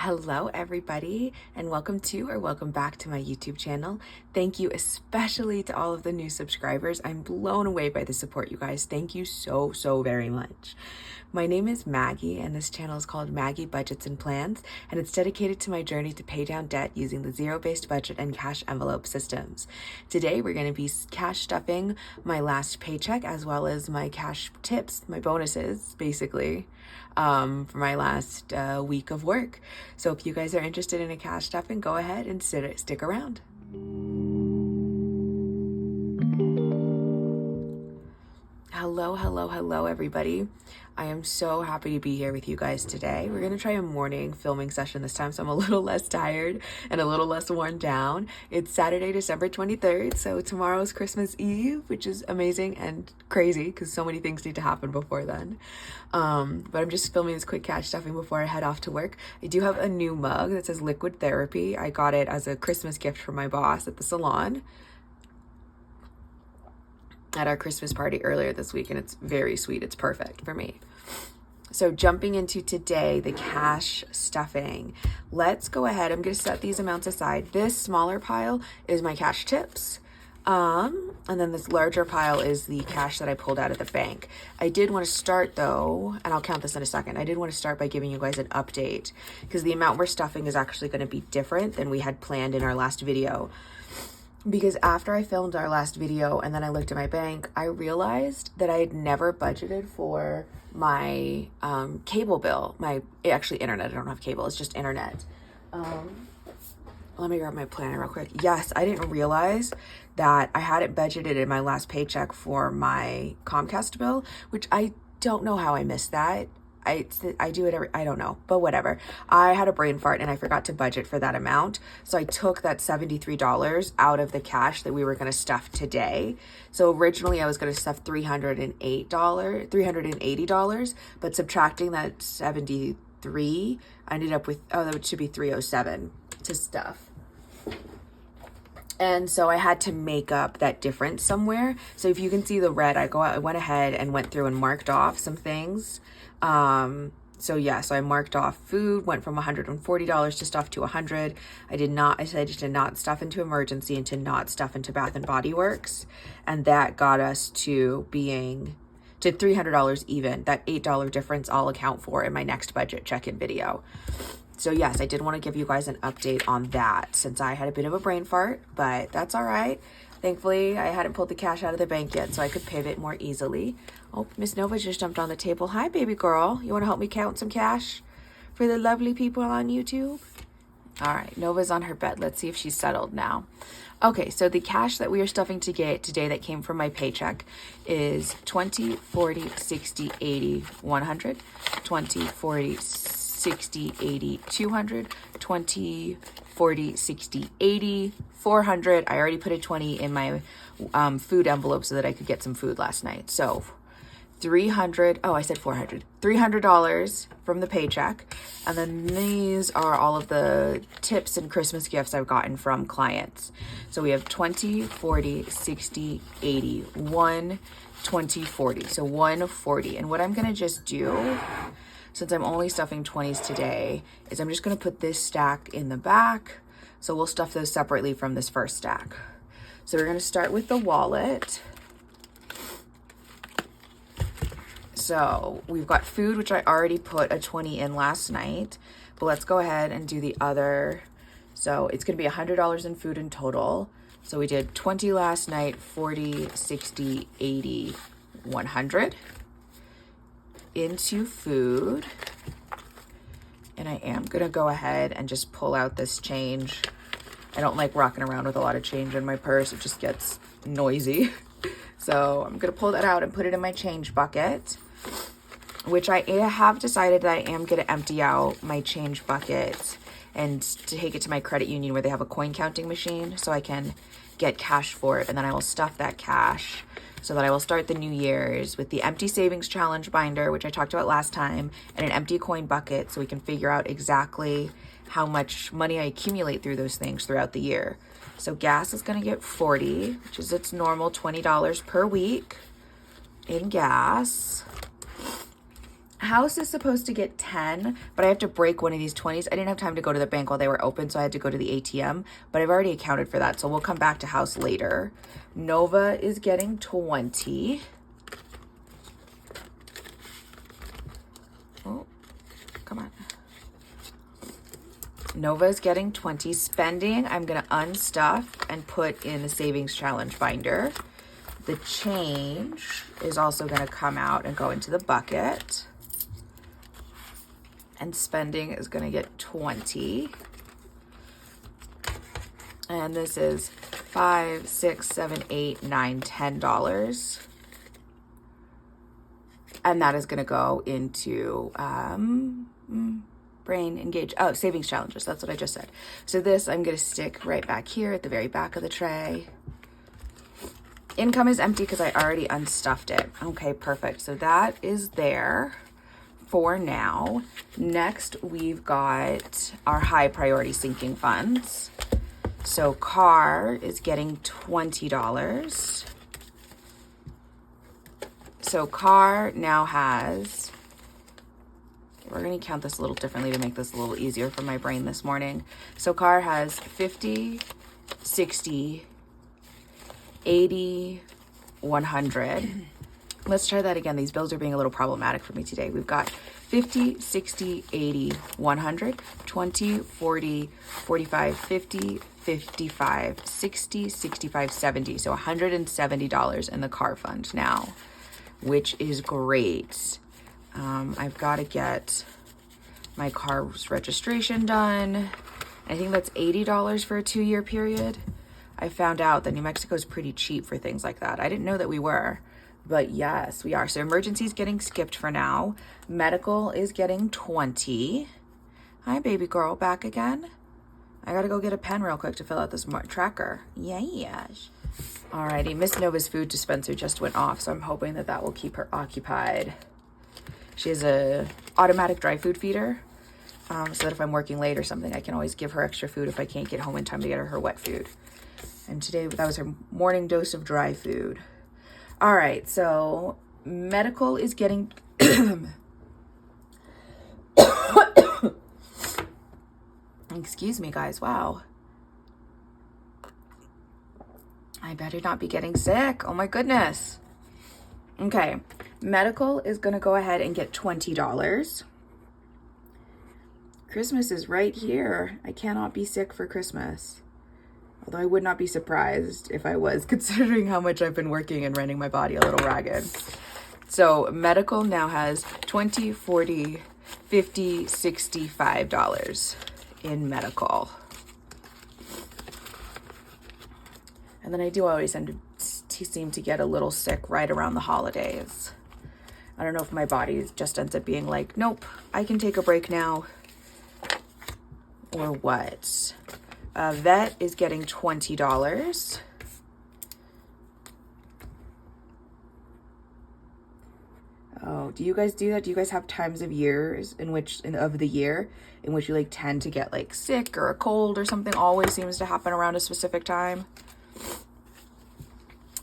Hello everybody, and welcome back to my YouTube channel. Thank you especially to all of the new subscribers. I'm blown away by the support, you guys. Thank you so very much. My name is Maggie, and this channel is called Maggie Budgets and Plans, and it's dedicated to my journey to pay down debt using the zero-based budget and cash envelope systems. Today we're going to be cash stuffing my last paycheck as well as my cash tips, my bonuses basically, for my last week of work. So if you guys are interested in a cash stuffing, go ahead and stick around. Hello everybody. I am so happy to be here with you guys today. We're going to try a morning filming session this time, so I'm a little less tired and a little less worn down. It's Saturday, December 23rd, so tomorrow's Christmas Eve, which is amazing and crazy because so many things need to happen before then. But I'm just filming this quick cash stuffing before I head off to work. I do have a new mug that says Liquid Therapy. I got it as a Christmas gift from my boss at the salon at our Christmas party earlier this week, and it's very sweet. It's perfect for me. So jumping into today, the cash stuffing. Let's go ahead. I'm going to set these amounts aside. This smaller pile is my cash tips. And then this larger pile is the cash that I pulled out of the bank. I did want to start though, and I'll count this in a second. I did want to start by giving you guys an update because the amount we're stuffing is actually going to be different than we had planned in our last video. Because after I filmed our last video and then I looked at my bank, I realized that I had never budgeted for my cable bill. Actually internet. I don't have cable. It's just internet. Let me grab my planner real quick. Yes, I didn't realize that I hadn't budgeted in my last paycheck for my Comcast bill, which I don't know how I missed that. I do it I don't know, but whatever. I had a brain fart and I forgot to budget for that amount. So I took that $73 out of the cash that we were going to stuff today. So originally I was going to stuff $380, but subtracting that 73, I ended up with, that should be 307 to stuff. And so I had to make up that difference somewhere. So if you can see the red, I went ahead and went through and marked off some things. So I marked off food, went from $140 to stuff to $100. I decided to not stuff into emergency and to not stuff into Bath and Body Works. And that got us to $300 even. That $8 difference I'll account for in my next budget check-in video. So yes, I did want to give you guys an update on that since I had a bit of a brain fart, but that's all right. Thankfully, I hadn't pulled the cash out of the bank yet, so I could pivot more easily. Oh, Miss Nova just jumped on the table. Hi, baby girl. You want to help me count some cash for the lovely people on YouTube? All right, Nova's on her bed. Let's see if she's settled now. Okay, so the cash that we are stuffing to get today that came from my paycheck is 20, 40, 60, 80, 100, 20, 40, 60, 80, 200, 20, 40, 60, 80, 400. I already put a 20 in my food envelope so that I could get some food last night. So $300 from the paycheck. And then these are all of the tips and Christmas gifts I've gotten from clients. So we have 20, 40, 60, 80, 1, 20, 40. So 140. And what I'm going to just do, since I'm only stuffing 20s today, is I'm just going to put this stack in the back. So we'll stuff those separately from this first stack. So we're going to start with the wallet. So we've got food, which I already put a 20 in last night, but let's go ahead and do the other. So it's going to be $100 in food in total. So we did 20 last night, 40, 60, 80, 100 into food. And I am going to go ahead and just pull out this change. I don't like rocking around with a lot of change in my purse. It just gets noisy. So I'm going to pull that out and put it in my change bucket, which I have decided that I am going to empty out my change bucket and to take it to my credit union where they have a coin counting machine so I can get cash for it. And then I will stuff that cash so that I will start the New Year's with the empty savings challenge binder, which I talked about last time, and an empty coin bucket so we can figure out exactly how much money I accumulate through those things throughout the year. So gas is going to get 40, which is its normal $20 per week in gas. House is supposed to get 10, but I have to break one of these 20s. I didn't have time to go to the bank while they were open, so I had to go to the ATM, but I've already accounted for that, so we'll come back to House later. Nova is getting 20. Oh, come on. Nova is getting 20. Spending, I'm going to unstuff and put in the savings challenge binder. The change is also going to come out and go into the bucket. And spending is going to get 20. And this is $5, $6, $7, $8, $9, $10. And that is going to go into brain engage. Oh, savings challenges. That's what I just said. So this I'm going to stick right back here at the very back of the tray. Income is empty because I already unstuffed it. Okay, perfect. So that is there for now. Next, we've got our high priority sinking funds. So car is getting $20. So car now has, we're going to count this a little differently to make this a little easier for my brain this morning. So car has 50, 60, 80, 100. Let's try that again. These bills are being a little problematic for me today. We've got 50, 60, 80, 100, 20, 40, 45, 50, 55, 60, 65, 70. So $170 in the car fund now, which is great. I've got to get my car's registration done. I think that's $80 for a 2-year period. I found out that New Mexico is pretty cheap for things like that. I didn't know that we were. But yes, we are. So emergency is getting skipped for now. Medical is getting 20. Hi, baby girl. Back again? I got to go get a pen real quick to fill out this tracker. Yes. Alrighty. Miss Nova's food dispenser just went off, so I'm hoping that that will keep her occupied. She has a automatic dry food feeder, so that if I'm working late or something, I can always give her extra food if I can't get home in time to get her wet food. And today, that was her morning dose of dry food. All right, so medical is getting, excuse me, guys, wow. I better not be getting sick. Oh my goodness. Okay, medical is gonna go ahead and get $20. Christmas is right here. I cannot be sick for Christmas. Although I would not be surprised if I was, considering how much I've been working and running my body a little ragged. So medical now has $20, $40, $50, $65 in medical. And then I do always seem to get a little sick right around the holidays. I don't know if my body just ends up being like, nope, I can take a break now, or what. Vet is getting $20. Oh, do you guys do that? Do you guys have times of years of the year in which you like tend to get like sick or a cold or something always seems to happen around a specific time?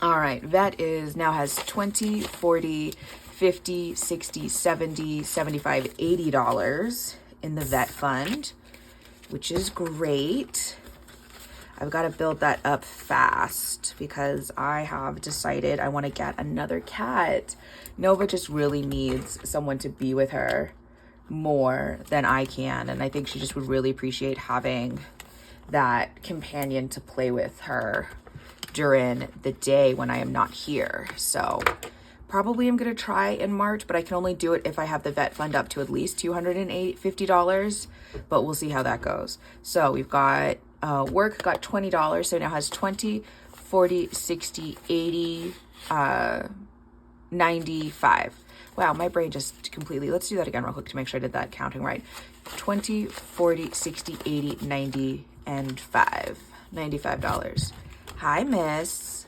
All right, vet now has $20, $40, $50, $60, $70, $75, $80 in the vet fund, which is great. I've got to build that up fast because I have decided I want to get another cat. Nova just really needs someone to be with her more than I can. And I think she just would really appreciate having that companion to play with her during the day when I am not here. So probably I'm going to try in March, but I can only do it if I have the vet fund up to at least $250, but we'll see how that goes. So we've got work got $20, so now has 20, 40, 60, 80, 95. Wow, my brain just completely, let's do that again real quick to make sure I did that counting right. 20, 40, 60, 80, 90, and $95. Hi, miss.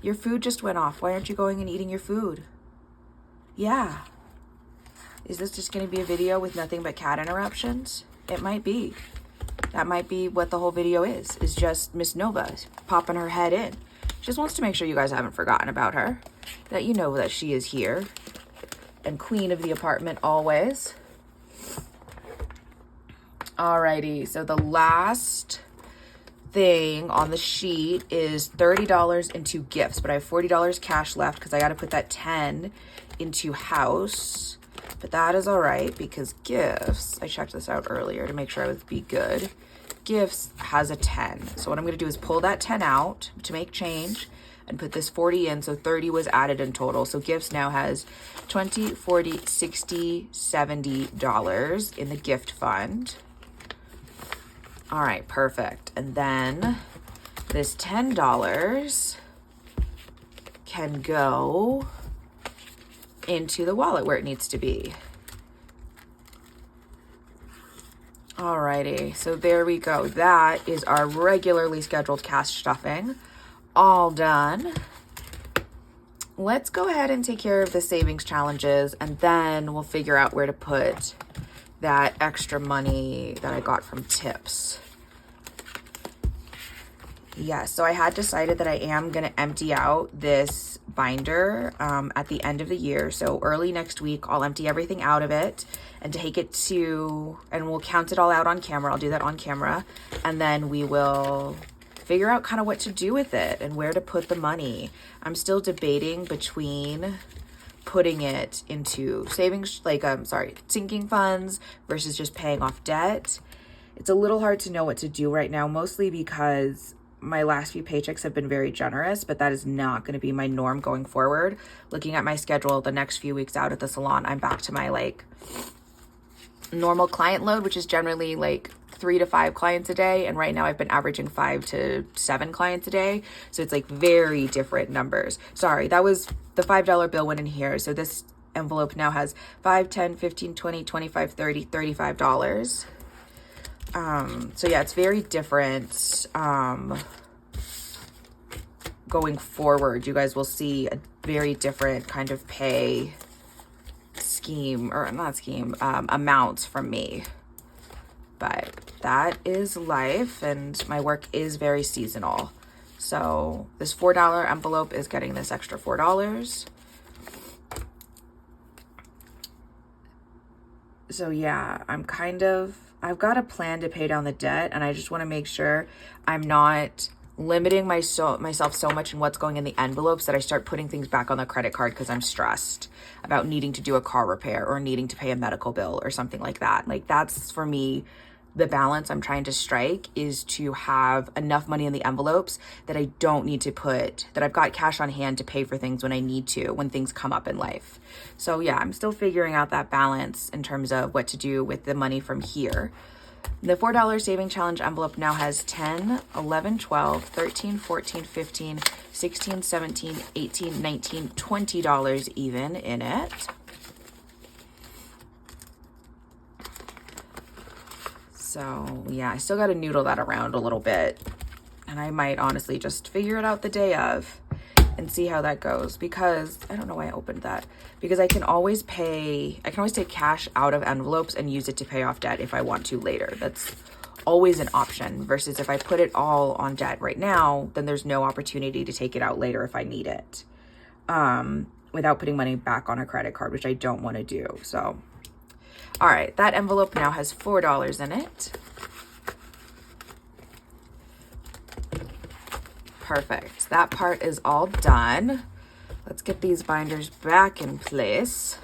Your food just went off. Why aren't you going and eating your food? Yeah. Is this just going to be a video with nothing but cat interruptions? It might be. That might be what the whole video is just Miss Nova popping her head in. She just wants to make sure you guys haven't forgotten about her, that you know that she is here and queen of the apartment always. Alrighty, so the last thing on the sheet is $30 into gifts, but I have $40 cash left because I got to put that 10 into house. But that is all right because gifts, I checked this out earlier to make sure I would be good. Gifts has a 10. So what I'm going to do is pull that 10 out to make change and put this 40 in. So 30 was added in total. So gifts now has $20, $40, $60, $70 in the gift fund. All right, perfect. And then this $10 can go into the wallet where it needs to be. Alrighty, so there we go. That is our regularly scheduled cash stuffing. All done. Let's go ahead and take care of the savings challenges, and then we'll figure out where to put that extra money that I got from tips. Yeah, so I had decided that I am going to empty out this binder at the end of the year. So early next week, I'll empty everything out of it and take it to, and we'll count it all out on camera. I'll do that on camera. And then we will figure out kind of what to do with it and where to put the money. I'm still debating between putting it into savings, sinking funds versus just paying off debt. It's a little hard to know what to do right now, mostly because my last few paychecks have been very generous, but that is not going to be my norm going forward. Looking at my schedule, the next few weeks out at the salon, I'm back to my normal client load, which is generally 3 to 5 clients a day. And right now I've been averaging 5 to 7 clients a day. So it's very different numbers. Sorry, that was the $5 bill went in here. So this envelope now has $5, $10, $15, $20, $25, $30, $35. So yeah, it's very different, going forward. You guys will see a very different kind of pay scheme, or not scheme, amounts from me. But that is life, and my work is very seasonal. So this $4 envelope is getting this extra $4. So yeah, I've got a plan to pay down the debt, and I just want to make sure I'm not limiting myself so much in what's going in the envelopes that I start putting things back on the credit card because I'm stressed about needing to do a car repair or needing to pay a medical bill or something like that. That's for me, the balance I'm trying to strike is to have enough money in the envelopes that I don't need to that I've got cash on hand to pay for things when I need to, when things come up in life. So yeah, I'm still figuring out that balance in terms of what to do with the money from here. The $4 saving challenge envelope now has 10, 11, 12, 13, 14, 15, 16, 17, 18, 19, $20 even in it. So yeah, I still got to noodle that around a little bit. And I might honestly just figure it out the day of and see how that goes, because I don't know why I opened that, because I can always take cash out of envelopes and use it to pay off debt if I want to later. That's always an option, versus if I put it all on debt right now, then there's no opportunity to take it out later if I need it, without putting money back on a credit card, which I don't want to do. So, all right, that envelope now has $4 in it. Perfect. That part is all done. Let's get these binders back in place.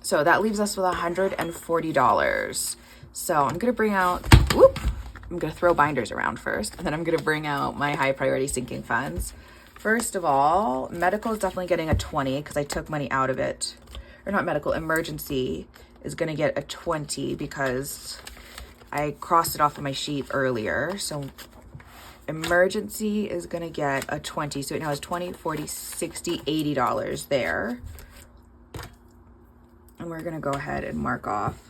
So that leaves us with $140. So I'm going to bring out, I'm going to throw binders around first, and then I'm going to bring out my high priority sinking funds. First of all, medical is definitely getting a 20 because I took money out of it. Or not medical, emergency is going to get a 20 because I crossed it off of my sheet earlier. So emergency is going to get a 20. So it now has 20, 40, 60, $80 there. And we're going to go ahead and mark off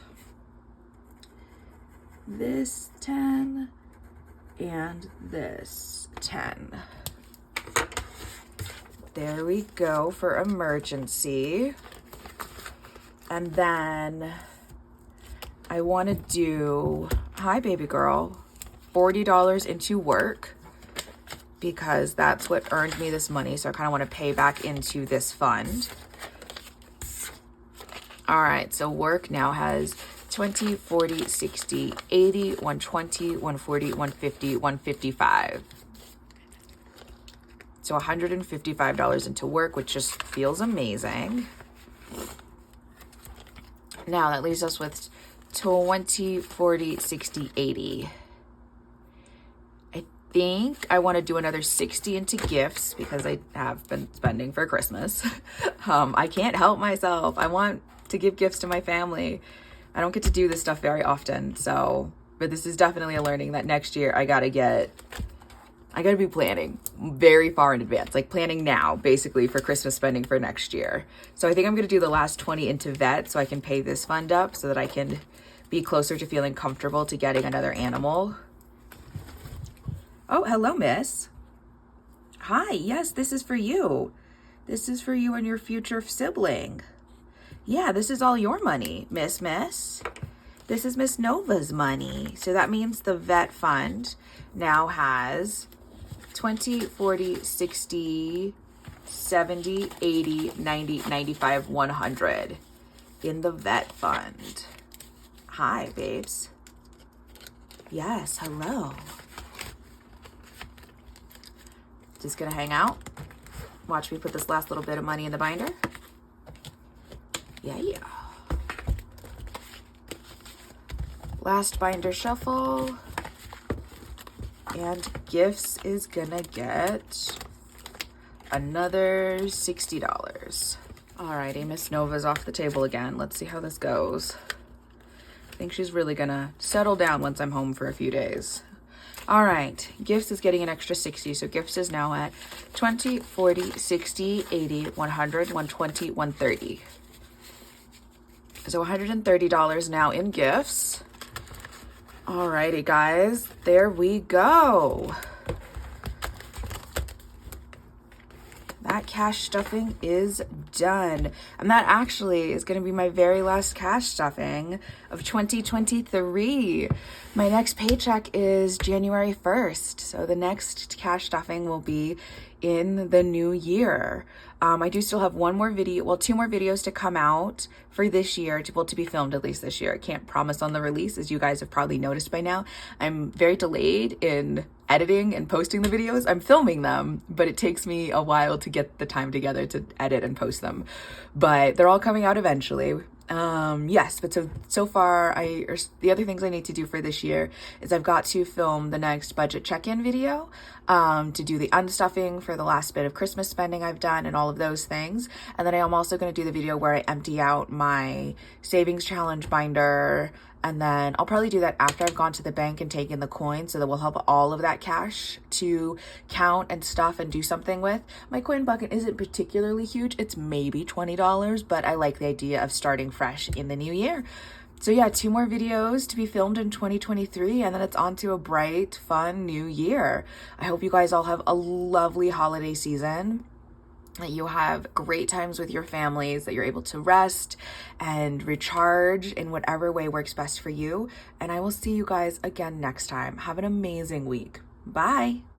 this 10 and this 10. There we go for emergency. And then I want to do, hi baby girl, $40 into work, because that's what earned me this money. So I kind of want to pay back into this fund. All right, so work now has 20, 40, 60, 80, 120, 140, 150, 155. So $155 into work, which just feels amazing. Now that leaves us with 20, 40, 60, 80. I think I want to do another 60 into gifts because I have been spending for Christmas. I can't help myself. I want to give gifts to my family. I don't get to do this stuff very often. But this is definitely a learning that next year I gotta be planning very far in advance, like planning now basically for Christmas spending for next year. So I think I'm going to do the last 20 into vet so I can pay this fund up so that I can be closer to feeling comfortable to getting another animal. Oh, hello, miss. Hi, yes, this is for you. This is for you and your future sibling. Yeah, this is all your money, miss. This is Miss Nova's money. So that means the vet fund now has 20, 40, 60, 70, 80, 90, 95, 100 in the vet fund. Hi, babes. Yes, hello. Just gonna hang out. Watch me put this last little bit of money in the binder. Yeah. Last binder shuffle. And gifts is gonna get another $60. Alrighty, Miss Nova's off the table again. Let's see how this goes. I think she's really gonna settle down once I'm home for a few days. All right, gifts is getting an extra 60. So gifts is now at 20, 40, 60, 80, 100, 120, 130. So $130 now in gifts. Alrighty, guys, there we go. That cash stuffing is done. And that actually is going to be my very last cash stuffing of 2023. My next paycheck is January 1st. So the next cash stuffing will be in the new year. I do still have two more videos to come out for this year, to be filmed at least this year. I can't promise on the release, as you guys have probably noticed by now. I'm very delayed in editing and posting the videos. I'm filming them, but it takes me a while to get the time together to edit and post them. But they're all coming out eventually. Yes, but so far, the other things I need to do for this year is I've got to film the next budget check-in video, to do the unstuffing for the last bit of Christmas spending I've done and all of those things. And then I'm also going to do the video where I empty out my savings challenge binder. And then I'll probably do that after I've gone to the bank and taken the coin, so that will help all of that cash to count and stuff and do something with. My coin bucket isn't particularly huge. It's maybe $20, but I like the idea of starting fresh in the new year. So yeah, 2 more videos to be filmed in 2023, and then it's on to a bright, fun new year. I hope you guys all have a lovely holiday season, that you have great times with your families, that you're able to rest and recharge in whatever way works best for you. And I will see you guys again next time. Have an amazing week. Bye.